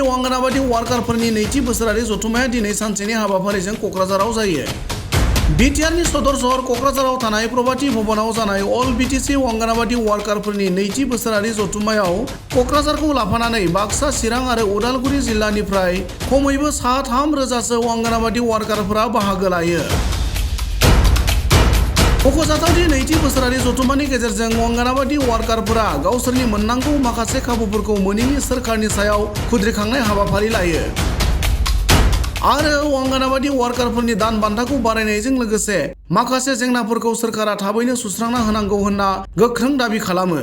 अंगनाबादि वार्कारफोरनि नैथि बोसोरारि जथुम्माया दिनै सानसेनि हाबाफारिजों क'क्राझाराव जायो। बिटिआरनि सदर सहर क'क्राझाराव थानाय प्रभाति भवनाव जानाय अल बिटिसि अंगनाबादि वार्कारफोरनि नैथि बोसोरारि जथुम्मायाव क'क्राझारखौ लाफानानै बाक्सा, चिरां आरो उदालगुरि जिल्लानिफ्राय खमैबो सा 3,000सो अंगनाबादि वार्कारफोरा बाहागो लायो। मख'जाथावदि नैथि बोसोरारि जथुम्मानि गेजेरजों अंगनाबादि वार्कारफोरा गावसोरनि मोननांगौ माखासे खाबुफोरखौ मोनैनि सोरखारनि सायाव खुद्रिखांनाय हाबाफारि लायो आरो अंगनाबादि वार्कारफोरनि दान बान्थाखौ बारायनायजों लोगोसे माखासे जेंनाफोरखौ सोरखारा थाबैनो सुस्रांना होनांगौ होनना गोख्रों दाबि खालामो।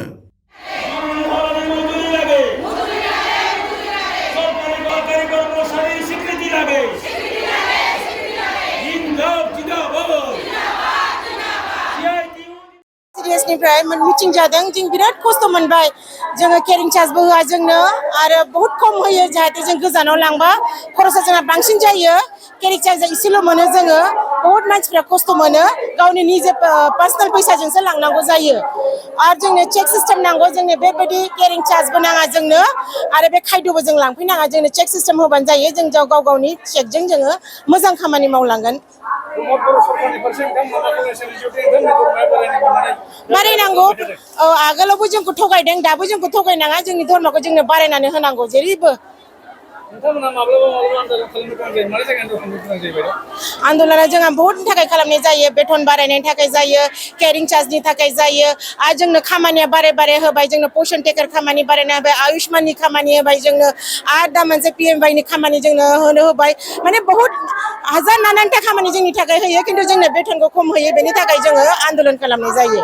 निफ्राय मिटिं जादों जों बिराद खस्थ' मोनबाय जोङो केरिं चार्जबो होआ जोंनो आरो बहुत खम होयो जाहाथे जों गोजानाव लांबा खरसा जोंना बांसिन जायो केरिं चार्जआ एसेल' मोनो जोङो बहुत मानसिफ्रा खस्थ' मोनो गावनि निजे पार्सनेल फैसाजोंसो लांनांगौ जायो आरो जोंनो चेक सिस्टेम नांगौ जोंनो बेबायदि केरिं चार्जबो नाङा जोंनो आरो बे खायद'बो जों लांफैनाङा जोंनो चेक सिस्टेम होबानो जायो जों गाव गावनि चेकजों जोङो मोजां खामानि मावलांगोन। बारायनांगौ आगोलावबो जोंखौ थगायदों दाबो जोंखौ थगायनाङा जोंनि धर्मखौ जोंनो बारायनानै होनांगौ जेरैबो। आन्दलना जोंहा बहुतनि थाखाय खालामनाय जायो बेथन बारायनायनि थाखाय जायो केरिं चार्जनि थाखाय जायो आरो जोंनो खामानिया बारे होबाय जोंनो पसन टेकार खामानि बारायना होबाय आयुष्माननि खामानि होबाय जोंनो आरो दा मोनसे PMवाइनि खामानि जोंनो होबाय माने बहुत हाजार नानानथा खामानि जोंनि थाखाय होयो खिन्थु जोंनो बेथनखौ खम होयो बेनि थाखाय जोङो आन्दलन खालामनाय जायो।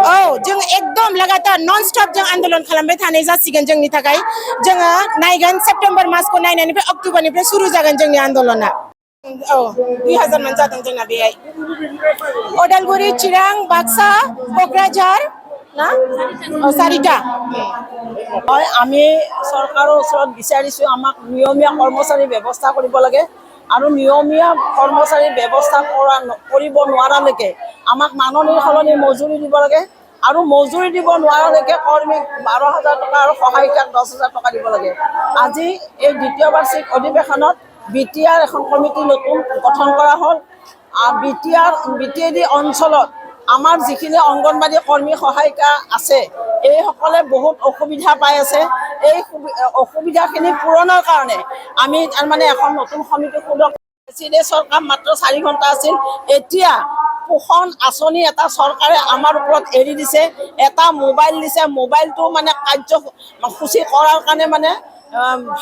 औ जों एकदम लगातार नन स्टप जों आन्दलन खालामबाय थानाय जासिगोन जोंनि थाखाय जोङो नायगोन सेप्तेम्बर मासखौ नायनायनिफ्राय अक्ट'बरनिफ्राय सुरु जागोन जोंनि आन्दलना। औ 2000 मान जादों जोंना बेहाय उदालगुरि, चिरां, बाक्सा, क'क्राझार ना চাৰিটা। আমি চৰকাৰৰ ওচৰত বিচাৰিছোঁ আমাক নিয়মীয়া কৰ্মচাৰী ব্যৱস্থা কৰিব লাগে আৰু নিয়মীয়া কৰ্মচাৰী ব্যৱস্থা কৰিব নোৱাৰালৈকে আমাক মাননিৰ সলনি মজুৰি দিব লাগে আৰু মজুৰি দিব নোৱাৰালৈকে কৰ্মীক 12,000 টকা আৰু সহায়িকাক 10,000 টকা দিব লাগে। আজি এই দ্বিতীয় বাৰ্ষিক অধিৱেশনত বিটিআৰ এখন কমিটি নতুন গঠন কৰা হ'ল। বিটিএডি অঞ্চলত আমাৰ যিখিনি অংগনবাড়ী কৰ্মী সহায়িকা আছে এইসকলে বহুত অসুবিধা পাই আছে এই অসুবিধাখিনি পূৰণৰ কাৰণে আমি তাৰমানে এখন নতুন সমিতি চিৰিয়াছৰ কাম মাত্ৰ 4 ঘণ্টা আছিল এতিয়া পোষণ আঁচনি এটা চৰকাৰে আমাৰ ওপৰত এৰি দিছে এটা মোবাইল দিছে মোবাইলটো মানে কাৰ্যসূচী কৰাৰ কাৰণে মানে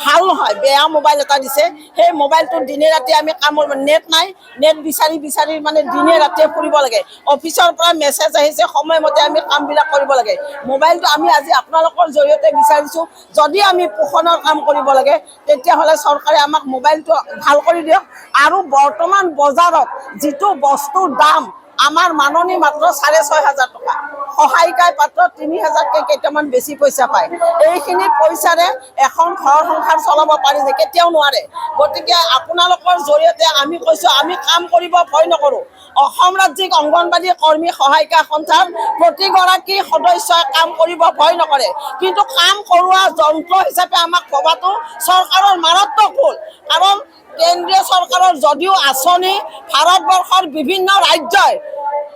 ভাল নহয় বেয়া মোবাইল এটা দিছে সেই মোবাইলটো দিনে ৰাতি আমি কামৰ নেট নাই নেট বিচাৰি মানে দিনে ৰাতিয়ে ফুৰিব লাগে অফিচৰ পৰা মেছেজ আহিছে সময়মতে আমি কামবিলাক কৰিব লাগে মোবাইলটো আমি আজি আপোনালোকৰ জৰিয়তে বিচাৰিছোঁ যদি আমি পোষণৰ কাম কৰিব লাগে তেতিয়াহ'লে চৰকাৰে আমাক মোবাইলটো ভাল কৰি দিয়ক আৰু বৰ্তমান বজাৰত যিটো বস্তুৰ দাম আমাৰ মাননি মাত্ৰ 6,500 টকা সহায়িকাই পাত্ৰ 3,000কে কেইটামান বেছি পইচা পায় এইখিনি পইচাৰে এখন ঘৰ সংসাৰ চলাব পাৰি যে কেতিয়াও নোৱাৰে গতিকে আপোনালোকৰ জৰিয়তে আমি কৈছোঁ আমি কাম কৰিব ভয় নকৰোঁ অসম ৰাজ্যিক অংগনবাড়ী কৰ্মী সহায়িকা সন্থাৰ প্ৰতিগৰাকী সদস্যই কাম কৰিব ভয় নকৰে কিন্তু কাম কৰোৱা যন্ত্ৰ হিচাপে আমাক ভবাটো চৰকাৰৰ মাৰাত্মক ভুল কাৰণ কেন্দ্ৰীয় চৰকাৰৰ যদিও আঁচনি ভাৰতবৰ্ষৰ বিভিন্ন ৰাজ্যই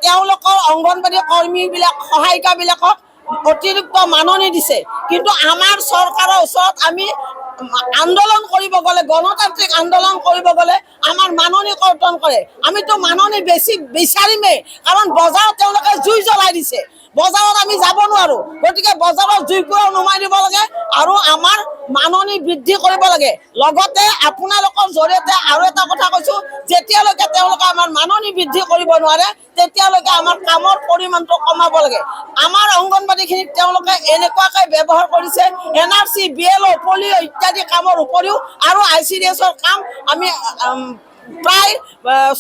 তেওঁলোকৰ অংগনবাড়ী কৰ্মীবিলাক সহায়িকাবিলাকক অতিৰিক্ত মাননি দিছে কিন্তু আমাৰ চৰকাৰৰ ওচৰত আমি আন্দোলন কৰিব গ'লে গণতান্ত্ৰিক আন্দোলন কৰিব গ'লে আমাৰ মাননি কৰ্তন কৰে আমিতো মাননি বেছি বিচাৰিমেই কাৰণ বজাৰত তেওঁলোকে জুই জ্বলাই দিছে বজাৰত আমি যাব নোৱাৰোঁ গতিকে বজাৰত জুইকুৰা নুমাই দিব লাগে আৰু আমাৰ মাননি বৃদ্ধি কৰিব লাগে লগতে আপোনালোকৰ জৰিয়তে আৰু এটা কথা কৈছোঁ যেতিয়ালৈকে তেওঁলোকে আমাৰ মাননি বৃদ্ধি কৰিব নোৱাৰে তেতিয়ালৈকে আমাৰ কামৰ পৰিমাণটো কমাব লাগে আমাৰ অংগনবাড়ীখিনিক তেওঁলোকে এনেকুৱাকৈ ব্যৱহাৰ কৰিছে NRC BLO পলিঅ' ইত্যাদি কামৰ উপৰিও আৰু ICDSৰ কাম আমি প্ৰায়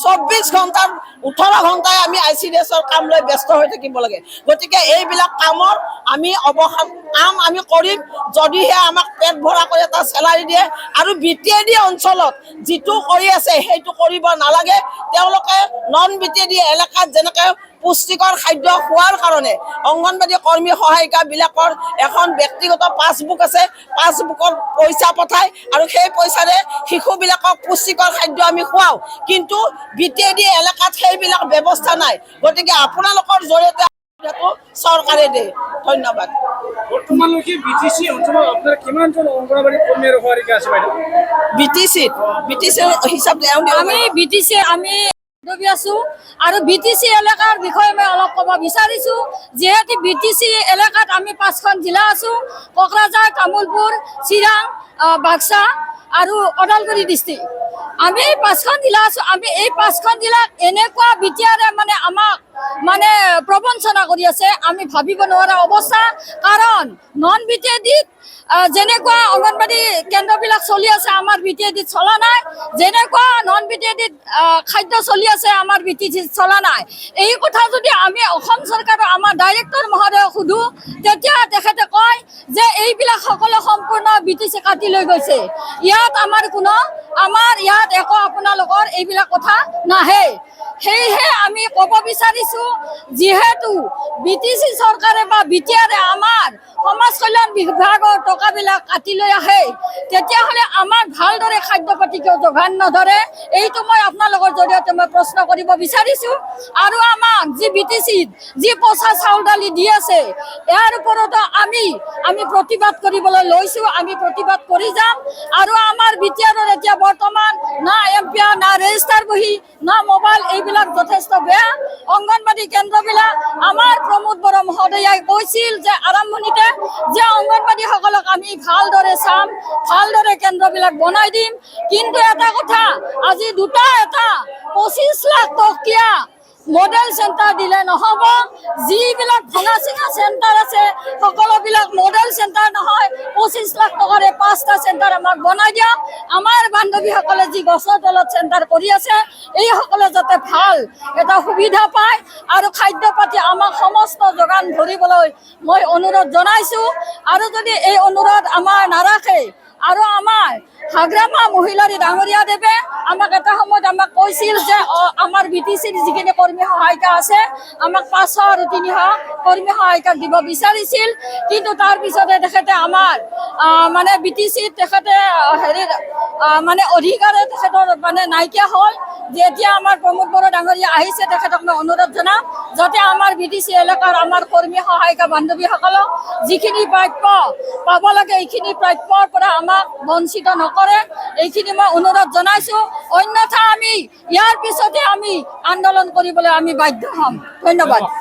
24 ঘণ্টাৰ 18 ঘণ্টাই আমি ICDSৰ কাম লৈ ব্যস্ত হৈ থাকিব লাগে গতিকে এইবিলাক কামৰ আমি অৱসান কাম আমি কৰিম যদিহে আমাক পেট ভৰাকৈ এটা চেলাৰী দিয়ে আৰু বিটিএডি অঞ্চলত যিটো কৰি আছে সেইটো কৰিব নালাগে তেওঁলোকে নন বিটিএডি এলেকাত যেনেকৈ পুষ্টিকৰ খাদ্য খোৱাৰ কাৰণে অংগনবাদী কৰ্মী সহায়িকাবিলাকৰ এখন ব্যক্তিগত পাছবুক আছে, পাছবুকত পইচা পঠায় আৰু সেই পইচাৰে শিশুবিলাকক পুষ্টিকৰ খাদ্য আমি খুৱাওঁ। কিন্তু BTAD এলেকাত সেইবিলাক ব্যৱস্থা নাই। গতিকে আপোনালোকৰ জৰিয়তে চৰকাৰে দিয়ে। ধন্যবাদ। বৰ্তমানলৈকে BTC অঞ্চলত আপোনাৰ কিমানজন অংগনবাড়ী কৰ্মী আৰু সহায়িকা আছে বাইদেউ? BTCৰ হিচাপ আমি BTC আমি আছো আৰু BTC এলেকাৰ বিষয়ে মই অলপ ক'ব বিচাৰিছো। যিহেতু BTC এলেকাত আমি 5খন জিলা আছো, কোকৰাঝাৰ, তামুলপুৰ, চিৰাং, বাক্সা আৰু ওদালগুৰি ডিষ্ট্ৰিক্ট। আমি 5খন জিলা আছো। আমি এই 5খন জিলাত এনেকুৱা বিটিআৰে মানে আমাক মানে প্ৰবঞ্চনা কৰি আছে, আমি ভাবিব নোৱাৰা অৱস্থা। কাৰণ নন BTADত যেনেকুৱা অংগনবাড়ী কেন্দ্ৰবিলাক চলি আছে, আমাৰ BTADত চলা নাই। যেনেকুৱা নন BTADত খাদ্য চলি আছে, আমাৰ BTADত চলা নাই। এই কথা যদি আমি অসম চৰকাৰৰ আমাৰ ডাইৰেক্টৰ মহোদয়ক সোধো, তেতিয়া তেখেতে কয় যে এইবিলাক সকলো সম্পূৰ্ণ BTC কাটি লৈ গৈছে। ইয়াত আমাৰ ইয়াত একো আপোনালোকৰ এইবিলাক কথা নাহে। সেয়েহে আমি ক'ব বিচাৰিছো, যিহেতু BTC চৰকাৰে বা BTAৰে আমাৰ সমাজ কল্যাণ বিভাগৰ টকাবিলাক কাটি লৈ আহে, তেতিয়াহ'লে আমাক ভালদৰে খাদ্য পাতি কিয় যোগান নধৰে? এইটো মই আপোনালোকৰ জৰিয়তে মই প্ৰশ্ন কৰিব বিচাৰিছো। আৰু আমাক যি BTCত যি পচা চাউল দালি দি আছে, ইয়াৰ ওপৰতো আমি প্ৰতিবাদ কৰিবলৈ লৈছো। আমি প্ৰতিবাদ কৰি যাম। আৰু আমাৰ BTAৰৰ এতিয়া বৰ্তমান না এম্পিয়াৰ, না ৰেজিষ্টাৰ বহী, না মোবাইল, এইবিলাক যথেষ্ট বেয়া। অংগনবাদী কেন্দ্ৰবিলাক আমাৰ প্ৰমোদ বড়ো মহোদয়াই কৈছিল যে আৰম্ভণিতে যে অংগনবাদীসকলক আমি ভালদৰে চাম, ভালদৰে কেন্দ্ৰবিলাক বনাই দিম। কিন্তু এটা কথা, আজি এটা 25 লাখ টকীয়া মডেল চেণ্টাৰ দিলে নহ'ব। যিবিলাক ভঙা চিঙা চেণ্টাৰ আছে, সকলোবিলাক মডেল চেণ্টাৰ নহয়। 25 লাখ টকাৰে 5টা চেণ্টাৰ আমাক বনাই দিয়ক। আমাৰ বান্ধৱীসকলে যি গছৰ তলত চেণ্টাৰ কৰি আছে, এইসকলে যাতে ভাল এটা সুবিধা পায় আৰু খাদ্য পাতি আমাক সমস্ত যোগান ধৰিবলৈ মই অনুৰোধ জনাইছো। আৰু যদি এই অনুৰোধ আমাৰ নাৰাখে, আৰু আমাৰ হাগ্ৰামা মহিলাৰী ডাঙৰীয়াদেৱে আমাক এটা সময়ত আমাক কৈছিল যে আমাৰ BTCৰ যিখিনি কৰ্মী সহায়িকা আছে, আমাক 500 আৰু 300 কৰ্মী সহায়িকা দিব বিচাৰিছিল। কিন্তু তাৰপিছতে তেখেতে আমাৰ মানে BTCত তেখেতে মানে অধিকাৰে তেখেতৰ মানে নাইকিয়া হ'ল। যেতিয়া আমাৰ প্ৰমোদ বড়ো ডাঙৰীয়া আহিছে, তেখেতক মই অনুৰোধ জনাম যাতে আমাৰ BTC এলেকাৰ আমাৰ কৰ্মী সহায়িকা বান্ধৱীসকলক যিখিনি প্ৰাপ্য পাব লাগে, এইখিনি প্ৰাপ্যৰ পৰা আমাক বঞ্চিত নকৰে, এইখিনি মই অনুৰোধ জনাইছো। অন্যথা আমি ইয়াৰ পিছতে আমি আন্দোলন কৰিবলৈ আমি বাধ্য হ'ম। ধন্যবাদ।